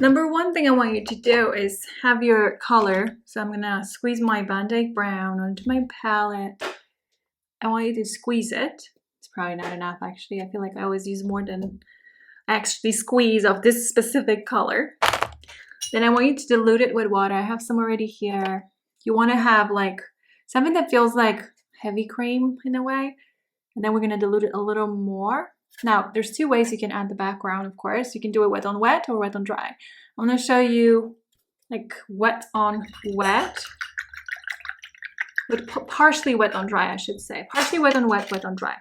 number one thing I want you to do is have your color. So I'm gonna squeeze my Van Dyke Brown onto my palette. I want you to squeeze it. It's probably not enough actually. I feel like I always use more than I actually squeeze of this specific color. Then I want you to dilute it with water. I have some already here. You want to have like something that feels like heavy cream in a way. And then we're going to dilute it a little more. Now, there's two ways you can add the background, of course. You can do it wet on wet or wet on dry. I'm going to show you like wet on wet. But partially wet on dry, I should say. Partially wet on wet, wet on dry.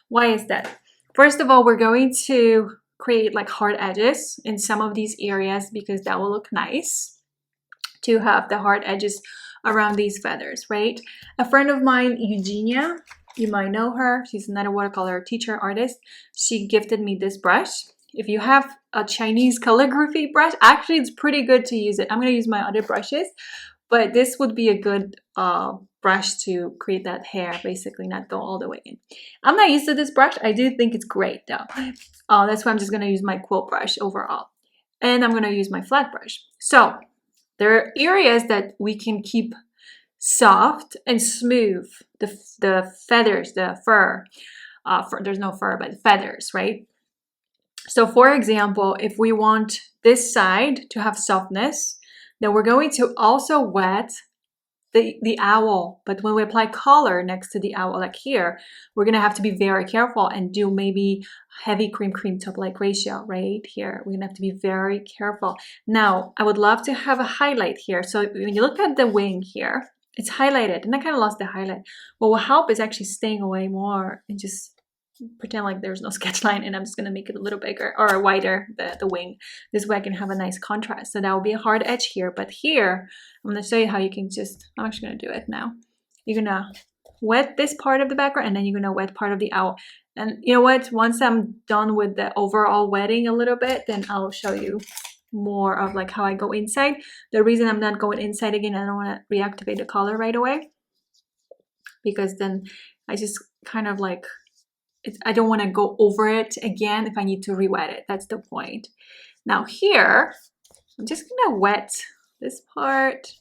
Why is that? First of all, we're going to create like hard edges in some of these areas because that will look nice to have the hard edges around these feathers, right? A friend of mine, Eugenia, you might know her. She's another watercolor teacher, artist. She gifted me this brush. If you have a Chinese calligraphy brush, actually it's pretty good to use it. I'm going to use my other brushes, but this would be a good brush to create that hair, basically, not go all the way in. I'm not used to this brush. I do think it's great though. That's why I'm just going to use my quilt brush overall. And I'm going to use my flat brush. So there are areas that we can keep soft and smooth. The feathers, the fur, there's no fur, but feathers, right? So for example, if we want this side to have softness, then we're going to also wet the owl. But when we apply color next to the owl, like here, we're going to have to be very careful and do maybe heavy cream top like ratio right here. We're going to have to be very careful. Now, I would love to have a highlight here. So when you look at the wing here, it's highlighted and I kind of lost the highlight. What will help is actually staying away more and just pretend like there's no sketch line, and I'm just going to make it a little bigger or wider, the wing. This way I can have a nice contrast. So that will be a hard edge here, but here I'm going to show you how you can just, I'm actually going to do it now. You're going to wet this part of the background and then you're going to wet part of the owl. And you know what, once I'm done with the overall wetting a little bit, then I'll show you more of like how I go inside. The reason I'm not going inside again, I don't want to reactivate the color right away, because then I just kind of like, I don't want to go over it again if I need to re-wet it. That's the point. Now here, I'm just going to wet this part,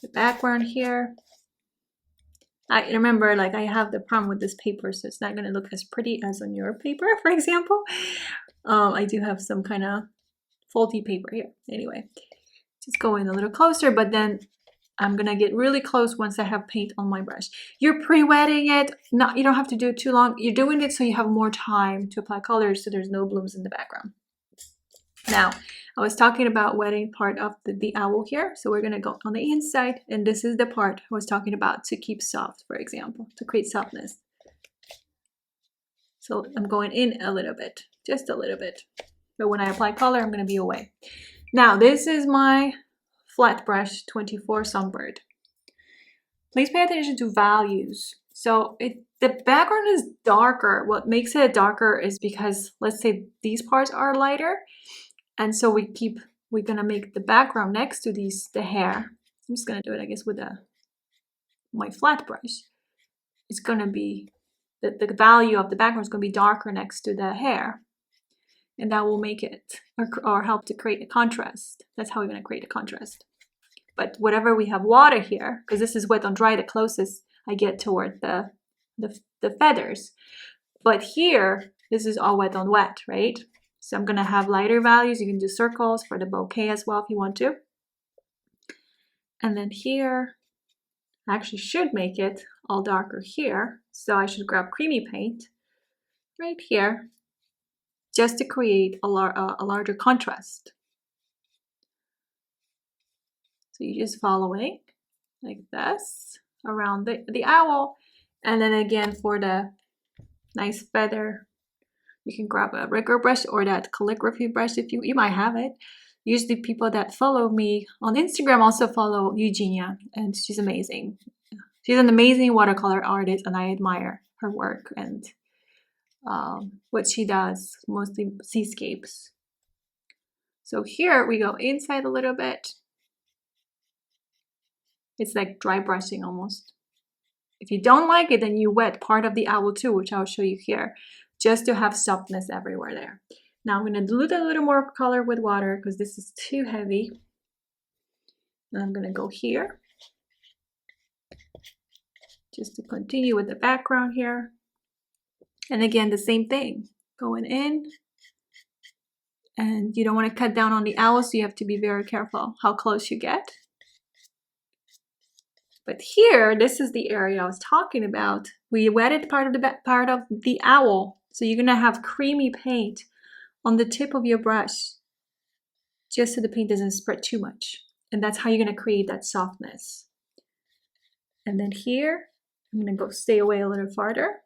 the background here. I remember, like, I have the problem with this paper, so it's not going to look as pretty as on your paper, for example. I do have some kind of faulty paper here. Anyway, just go in a little closer, but then I'm gonna get really close once I have paint on my brush. You're pre-wetting it. No, you don't have to do it too long. You're doing it so you have more time to apply colors so there's no blooms in the background. Now, I was talking about wetting part of the owl here. So we're gonna go on the inside, and this is the part I was talking about to keep soft, for example, to create softness. So I'm going in a little bit, just a little bit. But when I apply color, I'm gonna be away. Now, this is my flat brush 24 Songbird. Please pay attention to values. So the background is darker. What makes it darker is because, let's say these parts are lighter, and so we're gonna make the background next to the hair. I'm just gonna do it, I guess, with my flat brush. It's gonna be the value of the background is gonna be darker next to the hair, and that will make it or help to create a contrast. That's how we're going to create a contrast. But whatever we have water here, because this is wet on dry, the closest I get toward the feathers. But here, this is all wet on wet, right? So I'm going to have lighter values. You can do circles for the bouquet as well if you want to. And then here, I actually should make it all darker here. So I should grab creamy paint right here, just to create a larger contrast. So you're just following like this around the owl. And then again, for the nice feather, you can grab a regular brush or that calligraphy brush if you might have it. Usually people that follow me on Instagram also follow Eugenia, and she's amazing. She's an amazing watercolor artist, and I admire her work and what she does, mostly seascapes. So here we go inside a little bit. It's like dry brushing almost. If you don't like it, then you wet part of the owl too, which I'll show you here, just to have softness everywhere there. Now I'm going to dilute a little more color with water because this is too heavy. And I'm going to go here just to continue with the background here. And again, the same thing, going in. And you don't want to cut down on the owl, so you have to be very careful how close you get. But here, this is the area I was talking about. We wetted part of the owl, so you're gonna have creamy paint on the tip of your brush, just so the paint doesn't spread too much. And that's how you're gonna create that softness. And then here, I'm gonna go stay away a little farther.